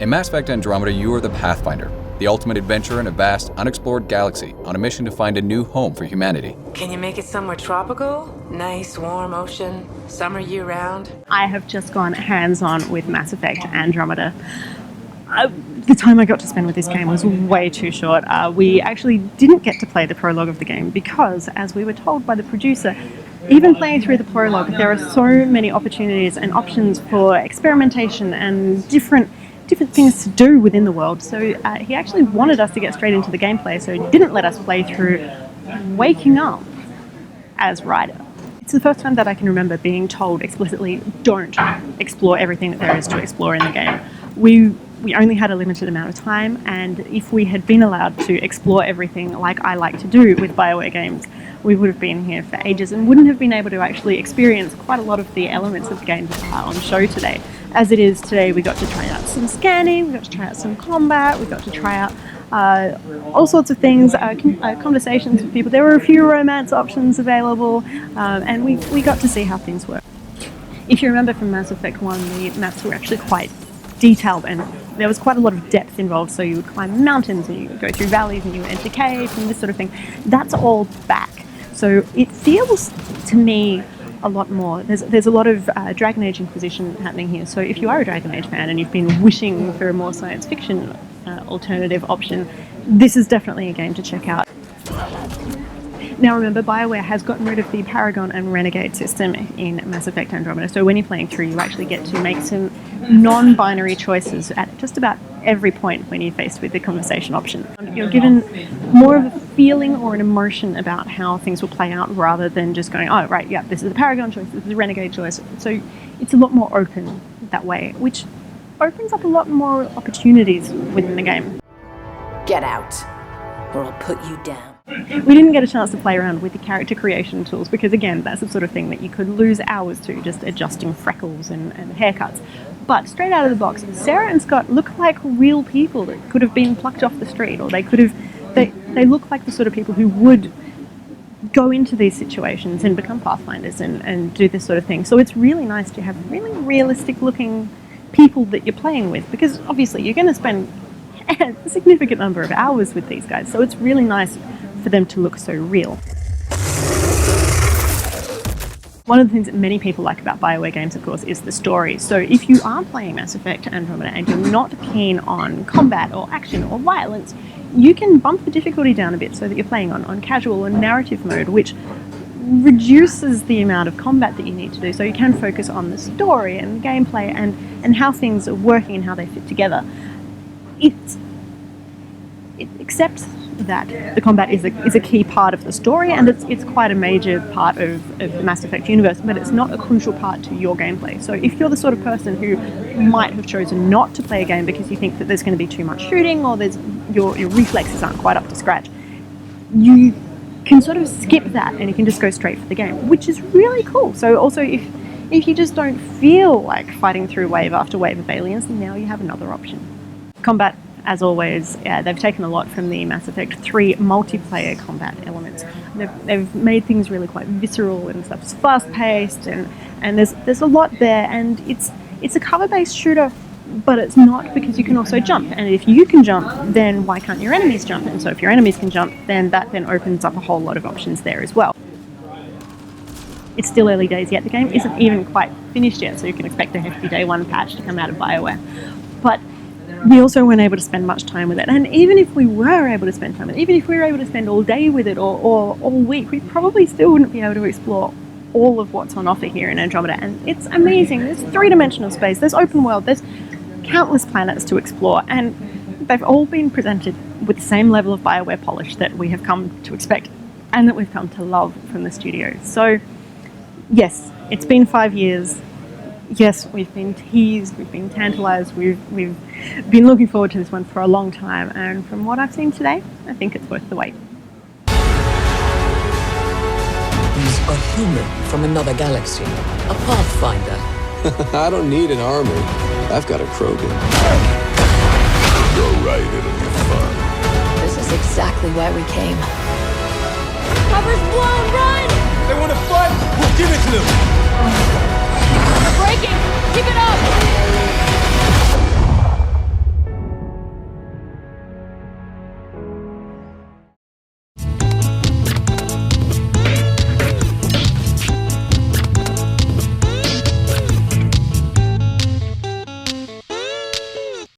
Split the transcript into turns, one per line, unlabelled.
In Mass Effect Andromeda, you are the Pathfinder, the ultimate adventurer in a vast, unexplored galaxy on a mission to find a new home for humanity.
Can you make it somewhere tropical? Nice, warm ocean, summer year-round?
I have just gone hands-on with Mass Effect Andromeda. The time I got to spend with this game was way too short. We actually didn't get to play the prologue of the game because, as we were told by the producer, even playing through the prologue, there are so many opportunities and options for experimentation and different things to do within the world. So he actually wanted us to get straight into the gameplay, so he didn't let us play through waking up as Ryder. It's the first time that I can remember being told explicitly, don't explore everything that there is to explore in the game. We only had a limited amount of time, and if we had been allowed to explore everything like I like to do with BioWare games, we would have been here for ages and wouldn't have been able to actually experience quite a lot of the elements of the game that are on show today. As it is today, we got to try out some scanning, we got to try out some combat, we got to try out all sorts of things, conversations with people. There were a few romance options available, and we got to see how things work. If you remember from Mass Effect 1, the maps were actually quite detailed and there was quite a lot of depth involved, so you would climb mountains and you would go through valleys and you would enter caves and this sort of thing. That's all back. So it feels to me a lot more. There's a lot of Dragon Age Inquisition happening here. So if you are a Dragon Age fan and you've been wishing for a more science fiction alternative option, this is definitely a game to check out. Now remember, BioWare has gotten rid of the Paragon and Renegade system in Mass Effect Andromeda, so when you're playing through you actually get to make some non-binary choices at just about every point when you're faced with the conversation option. You're given more of a feeling or an emotion about how things will play out rather than just going, oh right, yeah, this is a Paragon choice, this is a Renegade choice. So it's a lot more open that way, which opens up a lot more opportunities within the game.
Get out, or I'll put you down.
We didn't get a chance to play around with the character creation tools because, again, that's the sort of thing that you could lose hours to, just adjusting freckles and haircuts. But straight out of the box, Sarah and Scott look like real people that could have been plucked off the street, or they look like the sort of people who would go into these situations and become Pathfinders and do this sort of thing. So it's really nice to have really realistic looking people that you're playing with, because obviously you're going to spend a significant number of hours with these guys, so it's really nice for them to look so real. One of the things that many people like about BioWare games, of course, is the story. So if you are playing Mass Effect Andromeda and you're not keen on combat or action or violence, you can bump the difficulty down a bit so that you're playing on casual and narrative mode, which reduces the amount of combat that you need to do, so you can focus on the story and the gameplay and how things are working and how they fit together. It accepts that the combat is a key part of the story, and it's quite a major part of the Mass Effect universe, but it's not a crucial part to your gameplay. So if you're the sort of person who might have chosen not to play a game because you think that there's going to be too much shooting, or your reflexes aren't quite up to scratch, you can sort of skip that and you can just go straight for the game, which is really cool. So also if you just don't feel like fighting through wave after wave of aliens, then now you have another option. Combat, as always, they've taken a lot from the Mass Effect 3 multiplayer combat elements. They've made things really quite visceral and stuff. It's fast-paced and there's a lot there, and it's a cover-based shooter, but it's not, because you can also jump. And if you can jump, then why can't your enemies jump? And so if your enemies can jump, then that then opens up a whole lot of options there as well. It's still early days yet. The game isn't even quite finished yet, so you can expect a hefty day one patch to come out of BioWare. But we also weren't able to spend much time with it. And even if we were able to spend time with it, even if we were able to spend all day with it or all week, we probably still wouldn't be able to explore all of what's on offer here in Andromeda. And it's amazing. There's three-dimensional space, there's open world, there's countless planets to explore, and they've all been presented with the same level of BioWare polish that we have come to expect and that we've come to love from the studio. So yes, it's been 5 years. Yes, we've been teased, we've been tantalized, we've been looking forward to this one for a long time, and from what I've seen today, I think it's worth the wait.
He's a human from another galaxy, a Pathfinder.
I don't need an army. I've got a Krogan. Go right, it'll be fun.
This is exactly why we came.
Cover's blown, run!
They want to fight? We'll give it to them!